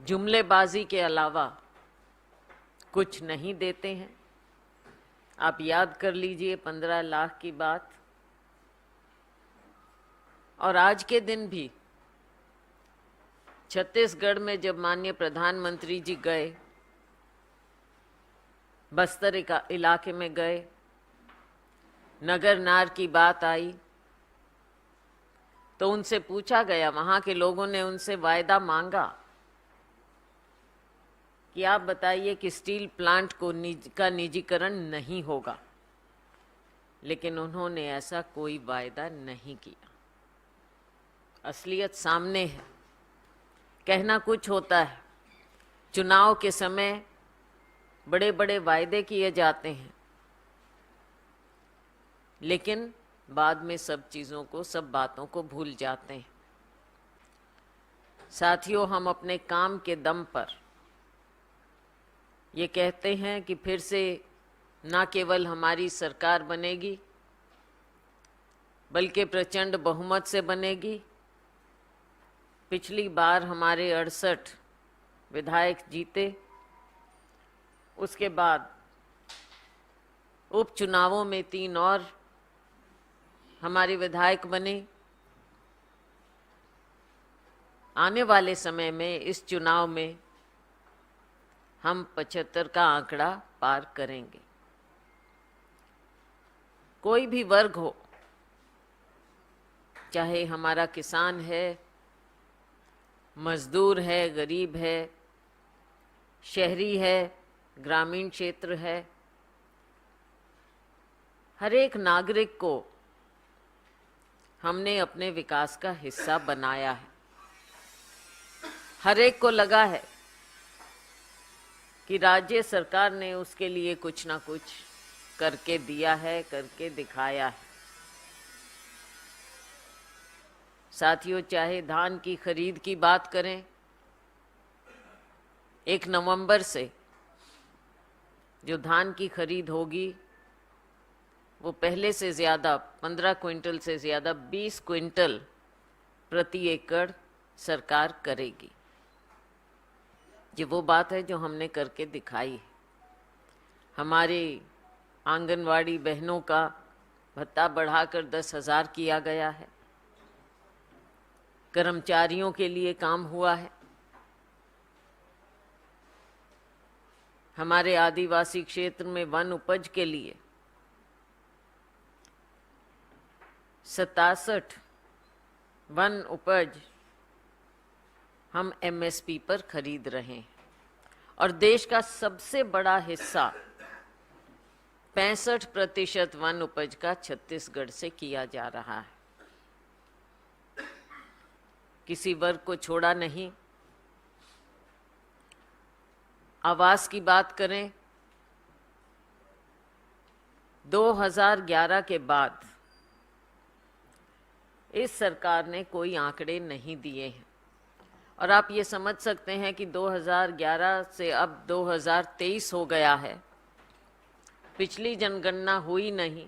जुमलेबाजी के अलावा कुछ नहीं देते हैं। आप याद कर लीजिए 15 लाख की बात। और आज के दिन भी छत्तीसगढ़ में जब माननीय प्रधानमंत्री जी गए, बस्तर इलाके में गए, नगर नार की बात आई तो उनसे पूछा गया, वहां के लोगों ने उनसे वायदा मांगा कि आप बताइए कि स्टील प्लांट का निजीकरण नहीं होगा, लेकिन उन्होंने ऐसा कोई वायदा नहीं किया। असलियत सामने है। कहना कुछ होता है, चुनाव के समय बड़े बड़े वायदे किए जाते हैं, लेकिन बाद में सब चीज़ों को, सब बातों को भूल जाते हैं। साथियों, हम अपने काम के दम पर ये कहते हैं कि फिर से न केवल हमारी सरकार बनेगी, बल्कि प्रचंड बहुमत से बनेगी। पिछली बार हमारे 68 विधायक जीते, उसके बाद उपचुनावों में 3 और हमारे विधायक बने। आने वाले समय में इस चुनाव में हम 75 का आंकड़ा पार करेंगे। कोई भी वर्ग हो, चाहे हमारा किसान है, मजदूर है, गरीब है, शहरी है, ग्रामीण क्षेत्र है, हर एक नागरिक को हमने अपने विकास का हिस्सा बनाया है। हर एक को लगा है कि राज्य सरकार ने उसके लिए कुछ ना कुछ करके दिया है, करके दिखाया है। साथियों, चाहे धान की खरीद की बात करें, 1 नवंबर से जो धान की खरीद होगी वो पहले से ज़्यादा 15 क्विंटल से ज़्यादा 20 क्विंटल प्रति एकड़ सरकार करेगी। ये वो बात है जो हमने करके दिखाई है। हमारे आंगनवाड़ी बहनों का भत्ता बढ़ाकर 10,000 किया गया है। कर्मचारियों के लिए काम हुआ है। हमारे आदिवासी क्षेत्र में वन उपज के लिए 67 वन उपज हम एमएसपी पर खरीद रहे हैं। और देश का सबसे बड़ा हिस्सा 65% वन उपज का छत्तीसगढ़ से किया जा रहा है। किसी वर्ग को छोड़ा नहीं। आवास की बात करें, 2011 के बाद इस सरकार ने कोई आंकड़े नहीं दिए हैं। और आप ये समझ सकते हैं कि 2011 से अब 2023 हो गया है, पिछली जनगणना हुई नहीं।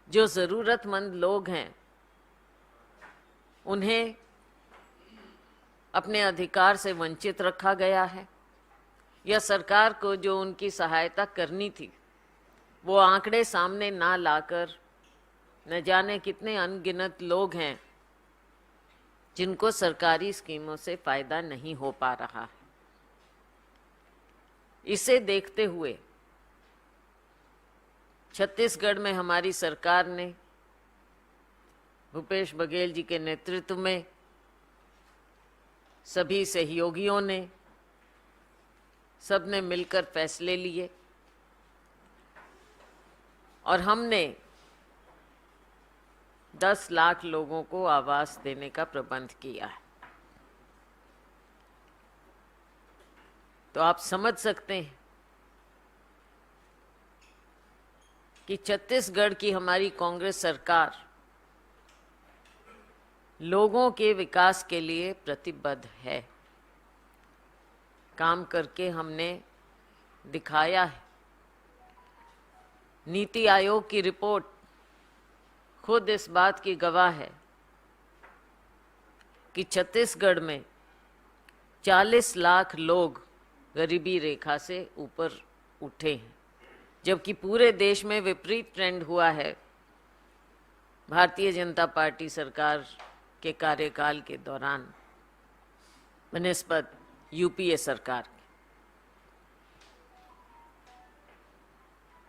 जो ज़रूरतमंद लोग हैं उन्हें अपने अधिकार से वंचित रखा गया है, या सरकार को जो उनकी सहायता करनी थी वो आंकड़े सामने ना लाकर न जाने कितने अनगिनत लोग हैं जिनको सरकारी स्कीमों से फायदा नहीं हो पा रहा है। इसे देखते हुए छत्तीसगढ़ में हमारी सरकार ने भूपेश बघेल जी के नेतृत्व में सभी सहयोगियों ने, सबने मिलकर फैसले लिए और हमने 10 लाख लोगों को आवास देने का प्रबंध किया है। तो आप समझ सकते हैं कि छत्तीसगढ़ की हमारी कांग्रेस सरकार लोगों के विकास के लिए प्रतिबद्ध है। काम करके हमने दिखाया है। नीति आयोग की रिपोर्ट खुद इस बात की गवाह है कि छत्तीसगढ़ में 40 लाख लोग गरीबी रेखा से ऊपर उठे हैं, जबकि पूरे देश में विपरीत ट्रेंड हुआ है भारतीय जनता पार्टी सरकार के कार्यकाल के दौरान बनिस्बत यूपीए सरकार के।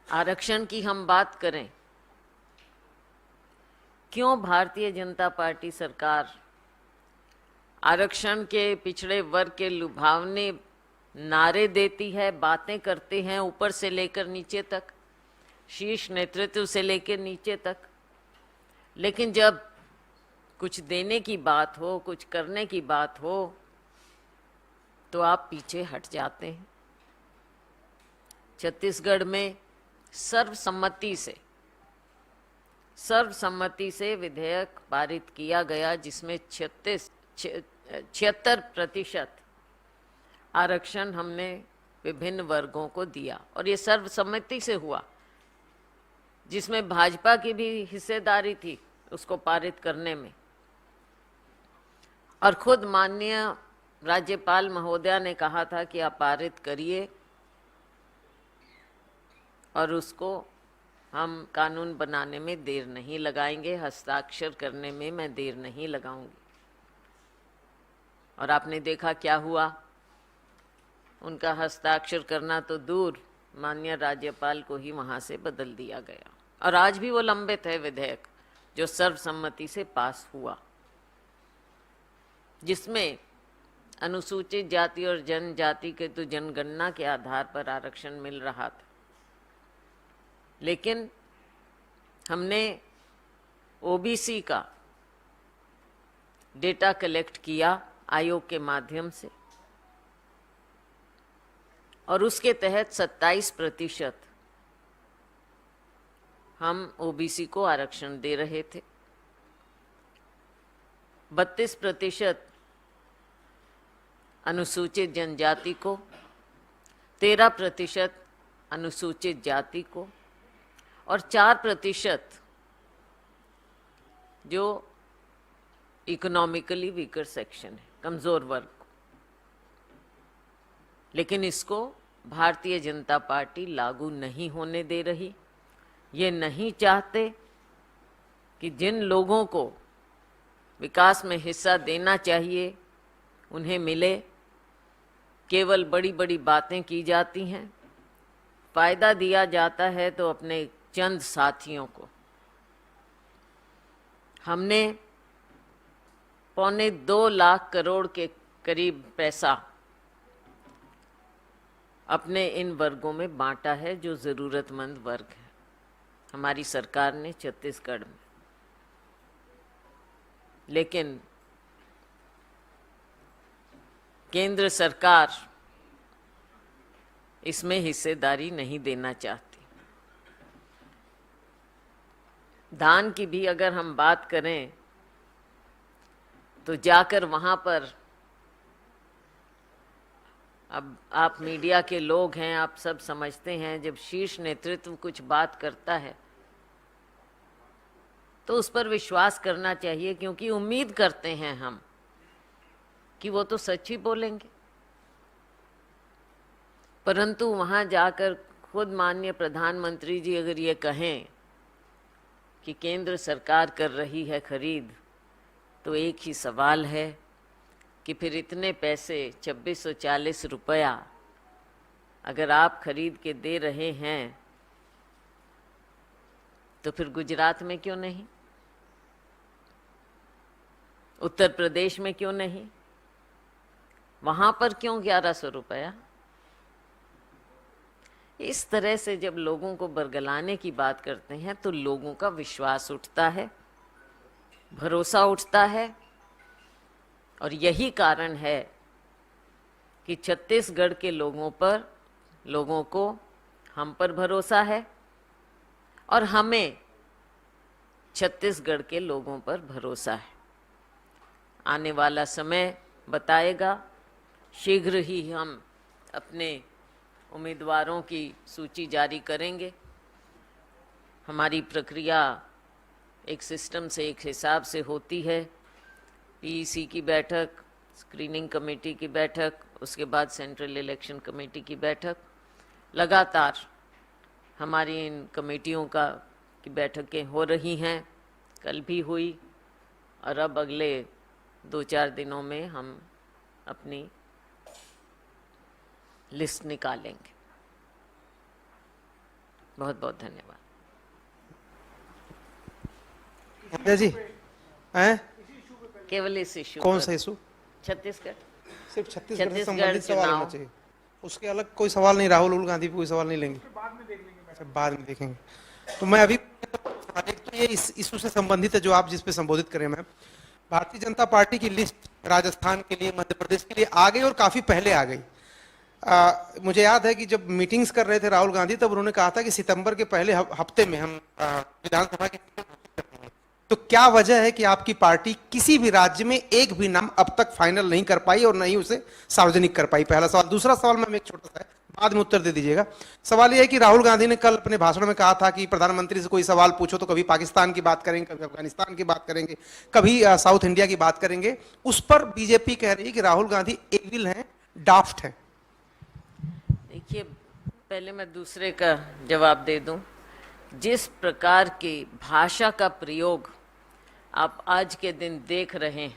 आरक्षण की हम बात करें, क्यों भारतीय जनता पार्टी सरकार आरक्षण के पिछड़े वर्ग के लुभावने नारे देती है, बातें करते हैं ऊपर से लेकर नीचे तक, शीर्ष नेतृत्व से लेकर नीचे तक, लेकिन जब कुछ देने की बात हो, कुछ करने की बात हो, तो आप पीछे हट जाते हैं। छत्तीसगढ़ में सर्वसम्मति से विधेयक पारित किया गया, जिसमें 76% आरक्षण हमने विभिन्न वर्गों को दिया, और ये सर्वसम्मति से हुआ, जिसमें भाजपा की भी हिस्सेदारी थी उसको पारित करने में। और खुद माननीय राज्यपाल महोदया ने कहा था कि आप पारित करिए और उसको हम कानून बनाने में देर नहीं लगाएंगे, हस्ताक्षर करने में मैं देर नहीं लगाऊंगी। और आपने देखा क्या हुआ, उनका हस्ताक्षर करना तो दूर, माननीय राज्यपाल को ही वहां से बदल दिया गया, और आज भी वो लंबित है विधेयक जो सर्वसम्मति से पास हुआ, जिसमें अनुसूचित जाति और जनजाति के तो जनगणना के आधार पर आरक्षण मिल रहा था, लेकिन हमने ओबीसी का डेटा कलेक्ट किया आयोग के माध्यम से, और उसके तहत 27% हम ओबीसी को आरक्षण दे रहे थे, 32% अनुसूचित जनजाति को, 13% अनुसूचित जाति को, और 4% जो इकोनॉमिकली वीकर सेक्शन है, कमजोर वर्ग को। लेकिन इसको भारतीय जनता पार्टी लागू नहीं होने दे रही। ये नहीं चाहते कि जिन लोगों को विकास में हिस्सा देना चाहिए उन्हें मिले। केवल बड़ी बड़ी बातें की जाती हैं, फायदा दिया जाता है तो अपने चंद साथियों को। हमने 2.25 लाख करोड़ के करीब पैसा अपने इन वर्गों में बांटा है जो जरूरतमंद वर्ग है हमारी सरकार ने छत्तीसगढ़ में। लेकिन केंद्र सरकार इसमें हिस्सेदारी नहीं देना चाहती। धान की भी अगर हम बात करें तो जाकर वहां पर, अब आप मीडिया के लोग हैं, आप सब समझते हैं, जब शीर्ष नेतृत्व कुछ बात करता है तो उस पर विश्वास करना चाहिए, क्योंकि उम्मीद करते हैं हम कि वो तो सच ही बोलेंगे। परंतु वहां जाकर खुद माननीय प्रधानमंत्री जी अगर ये कहें कि केंद्र सरकार कर रही है खरीद, तो एक ही सवाल है कि फिर इतने पैसे 2640 रुपया अगर आप खरीद के दे रहे हैं तो फिर गुजरात में क्यों नहीं, उत्तर प्रदेश में क्यों नहीं, वहां पर क्यों 1100 रुपया? इस तरह से जब लोगों को बरगलाने की बात करते हैं तो लोगों का विश्वास उठता है, भरोसा उठता है। और यही कारण है कि छत्तीसगढ़ के लोगों को हम पर भरोसा है और हमें छत्तीसगढ़ के लोगों पर भरोसा है। आने वाला समय बताएगा। शीघ्र ही हम अपने उम्मीदवारों की सूची जारी करेंगे। हमारी प्रक्रिया एक सिस्टम से, एक हिसाब से होती है। पीईसी की बैठक स्क्रीनिंग कमेटी की बैठक, उसके बाद सेंट्रल इलेक्शन कमेटी की बैठक, लगातार हमारी इन कमेटियों की बैठकें हो रही हैं, कल भी हुई, और अब अगले 2-4 दिनों में हम अपनी लिस्ट निकालेंगे। बहुत बहुत धन्यवाद। जी हैं? केवल इस इशू कौन सा इशू? छत्तीसगढ़, सिर्फ छत्तीसगढ़ से छत्तीसगढ़ संबंधित सवाल होना चुनाव। चाहिए, उसके अलग कोई सवाल नहीं। राहुल गांधी पे कोई सवाल नहीं लेंगे, अच्छा बाद में देखेंगे। तो मैं अभी एक तो ये इस इशू से संबंधित है जो आप जिस पे संबोधित करें। मैं भारतीय जनता पार्टी की लिस्ट राजस्थान के लिए, मध्य प्रदेश के लिए आ गई और काफी पहले आ गई। मुझे याद है कि जब मीटिंग्स कर रहे थे राहुल गांधी, तब उन्होंने कहा था कि सितंबर के पहले हफ्ते में हम विधानसभा के। तो क्या वजह है कि आपकी पार्टी किसी भी राज्य में एक भी नाम अब तक फाइनल नहीं कर पाई और नहीं उसे सार्वजनिक कर पाई? पहला सवाल। दूसरा सवाल मैं एक छोटा सा है, बाद में उत्तर दे दीजिएगा। सवाल यह है कि राहुल गांधी ने कल अपने भाषण में कहा था कि प्रधानमंत्री से कोई सवाल पूछो तो कभी पाकिस्तान की बात करेंगे, कभी अफगानिस्तान की बात करेंगे, कभी साउथ इंडिया की बात करेंगे। उस पर बीजेपी कह रही है कि राहुल गांधी एविल हैं, डाफ्ट हैं। देखिए, पहले मैं दूसरे का जवाब दे दूं। जिस प्रकार की भाषा का प्रयोग आप आज के दिन देख रहे हैं,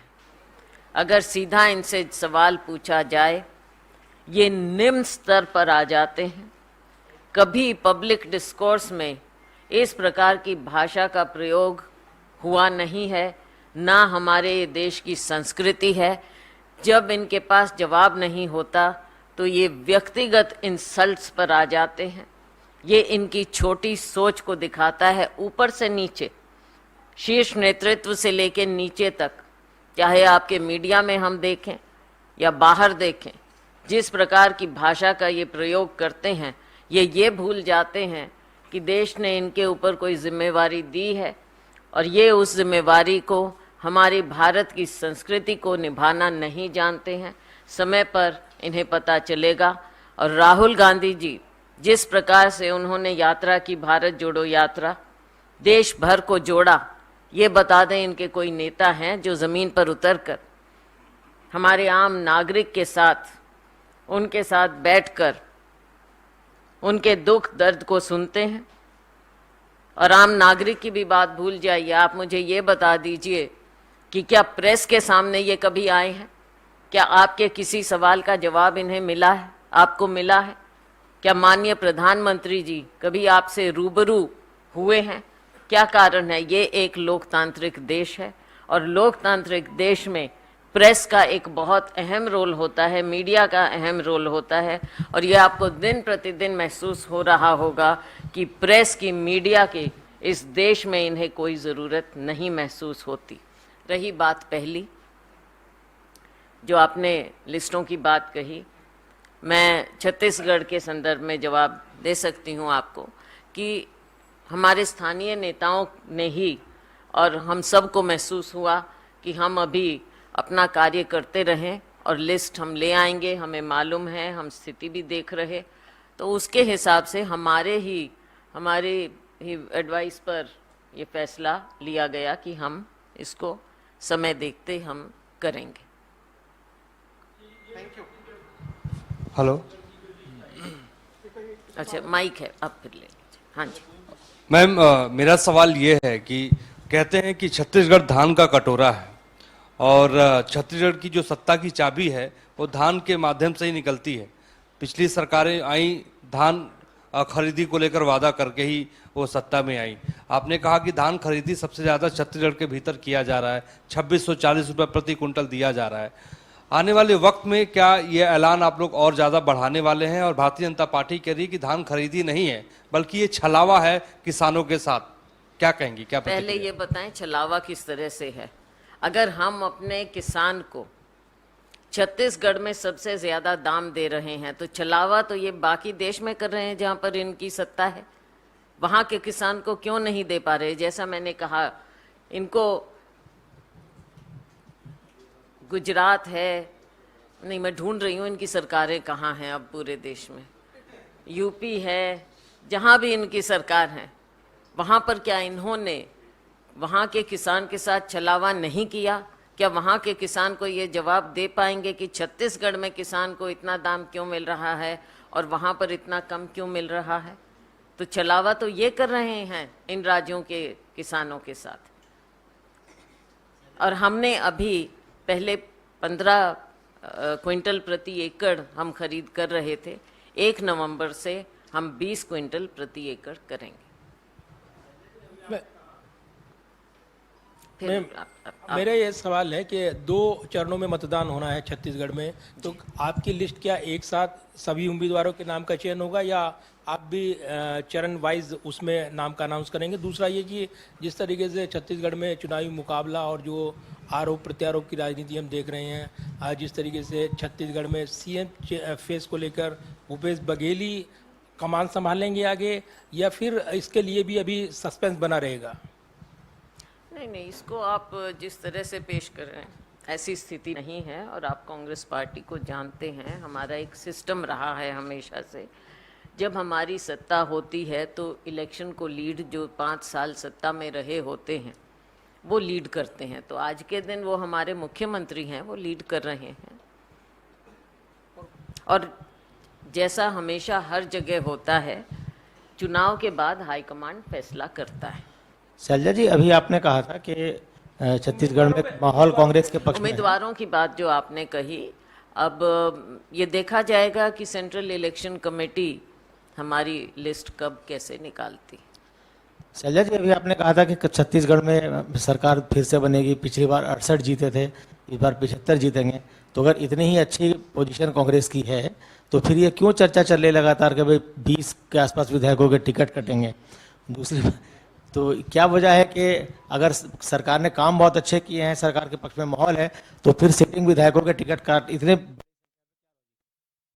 अगर सीधा इनसे सवाल पूछा जाए, ये निम्न स्तर पर आ जाते हैं। कभी पब्लिक डिस्कोर्स में इस प्रकार की भाषा का प्रयोग हुआ नहीं है, ना हमारे देश की संस्कृति है। जब इनके पास जवाब नहीं होता तो ये व्यक्तिगत इंसल्ट्स पर आ जाते हैं। ये इनकी छोटी सोच को दिखाता है, ऊपर से नीचे, शीर्ष नेतृत्व से लेकर नीचे तक, चाहे आपके मीडिया में हम देखें या बाहर देखें। जिस प्रकार की भाषा का ये प्रयोग करते हैं, ये भूल जाते हैं कि देश ने इनके ऊपर कोई जिम्मेवारी दी है और ये उस जिम्मेवारी को, हमारी भारत की संस्कृति को निभाना नहीं जानते हैं। समय पर इन्हें पता चलेगा। और राहुल गांधी जी जिस प्रकार से उन्होंने यात्रा की, भारत जोड़ो यात्रा, देश भर को जोड़ा, ये बता दें इनके कोई नेता हैं जो ज़मीन पर उतरकर हमारे आम नागरिक के साथ, उनके साथ बैठकर उनके दुख दर्द को सुनते हैं? और आम नागरिक की भी बात भूल जाइए। आप मुझे ये बता दीजिए कि क्या प्रेस के सामने ये कभी आए हैं? क्या आपके किसी सवाल का जवाब इन्हें मिला है, आपको मिला है? क्या माननीय प्रधानमंत्री जी कभी आपसे रूबरू हुए हैं? क्या कारण है? ये एक लोकतांत्रिक देश है और लोकतांत्रिक देश में प्रेस का एक बहुत अहम रोल होता है, मीडिया का अहम रोल होता है। और ये आपको दिन प्रतिदिन महसूस हो रहा होगा कि प्रेस की, मीडिया की इस देश में इन्हें कोई ज़रूरत नहीं महसूस होती। रही बात पहली, जो आपने लिस्टों की बात कही, मैं छत्तीसगढ़ के संदर्भ में जवाब दे सकती हूँ आपको कि हमारे स्थानीय नेताओं ने ही, और हम सबको महसूस हुआ कि हम अभी अपना कार्य करते रहें और लिस्ट हम ले आएंगे। हमें मालूम है, हम स्थिति भी देख रहे, तो उसके हिसाब से हमारे ही एडवाइस पर ये फैसला लिया गया कि हम इसको समय देखते हम करेंगे। हेलो, अच्छा माइक है, आप फिर ले लीजिए। हाँ जी मैम, मेरा सवाल ये है कि कहते हैं कि छत्तीसगढ़ धान का कटोरा है और छत्तीसगढ़ की जो सत्ता की चाबी है वो धान के माध्यम से ही निकलती है। पिछली सरकारें आई, धान खरीदी को लेकर वादा करके ही वो सत्ता में आई। आपने कहा कि धान खरीदी सबसे ज़्यादा छत्तीसगढ़ के भीतर किया जा रहा है, 2640 रुपये प्रति कुंटल दिया जा रहा है। आने वाले वक्त में क्या ये ऐलान आप लोग और ज़्यादा बढ़ाने वाले हैं? और भारतीय जनता पार्टी कह रही है कि धान खरीदी नहीं है बल्कि ये छलावा है किसानों के साथ, क्या कहेंगी? क्या पहले ये बताएं छलावा किस तरह से है? अगर हम अपने किसान को छत्तीसगढ़ में सबसे ज़्यादा दाम दे रहे हैं तो छलावा तो ये बाकी देश में कर रहे हैं जहाँ पर इनकी सत्ता है। वहाँ के किसान को क्यों नहीं दे पा रहे? जैसा मैंने कहा, इनको गुजरात है, नहीं मैं ढूंढ रही हूँ इनकी सरकारें कहाँ हैं अब पूरे देश में, यूपी है, जहाँ भी इनकी सरकार है, वहाँ पर क्या इन्होंने वहाँ के किसान के साथ छलावा नहीं किया? क्या वहाँ के किसान को ये जवाब दे पाएंगे कि छत्तीसगढ़ में किसान को इतना दाम क्यों मिल रहा है और वहाँ पर इतना कम क्यों मिल रहा है? तो छलावा तो ये कर रहे हैं इन राज्यों के किसानों के साथ। और हमने अभी पहले 15 क्विंटल प्रति एकड़ हम खरीद कर रहे थे, 1 नवंबर से हम 20 क्विंटल प्रति एकड़ करेंगे। मेरा ये सवाल है कि 2 चरणों में मतदान होना है छत्तीसगढ़ में, तो आपकी लिस्ट क्या एक साथ सभी उम्मीदवारों के नाम का चयन होगा या आप भी चरण वाइज उसमें नाम का अनाउंस करेंगे? दूसरा ये कि जिस तरीके से छत्तीसगढ़ में चुनावी मुकाबला और जो आरोप प्रत्यारोप की राजनीति हम देख रहे हैं, जिस तरीके से छत्तीसगढ़ में सीएम फेस को लेकर भूपेश बघेली कमान संभालेंगे आगे, या फिर इसके लिए भी अभी सस्पेंस बना रहेगा? नहीं, इसको आप जिस तरह से पेश कर रहे हैं ऐसी स्थिति नहीं है। और आप कांग्रेस पार्टी को जानते हैं, हमारा एक सिस्टम रहा है हमेशा से, जब हमारी सत्ता होती है तो इलेक्शन को लीड जो 5 साल सत्ता में रहे होते हैं वो लीड करते हैं। तो आज के दिन वो हमारे मुख्यमंत्री हैं, वो लीड कर रहे हैं। और जैसा हमेशा हर जगह होता है, चुनाव के बाद हाईकमांड फैसला करता है। शैलजा जी, अभी आपने कहा था कि छत्तीसगढ़ में माहौल कांग्रेस के पक्ष में है। उम्मीदवारों की बात जो आपने कही, अब ये देखा जाएगा कि सेंट्रल इलेक्शन कमेटी हमारी लिस्ट कब कैसे निकालती। शैलजा जी, अभी आपने कहा था कि छत्तीसगढ़ में सरकार फिर से बनेगी, पिछली बार 68 जीते थे, इस बार 75 जीतेंगे। तो अगर इतनी ही अच्छी पोजीशन कांग्रेस की है तो फिर ये क्यों चर्चा चल रही लगातार कि भाई 20 के आसपास विधायकों के टिकट कटेंगे? दूसरी तो क्या वजह है कि अगर सरकार ने काम बहुत अच्छे किए हैं, सरकार के पक्ष में माहौल है, तो फिर सिटिंग विधायकों के टिकट काट इतने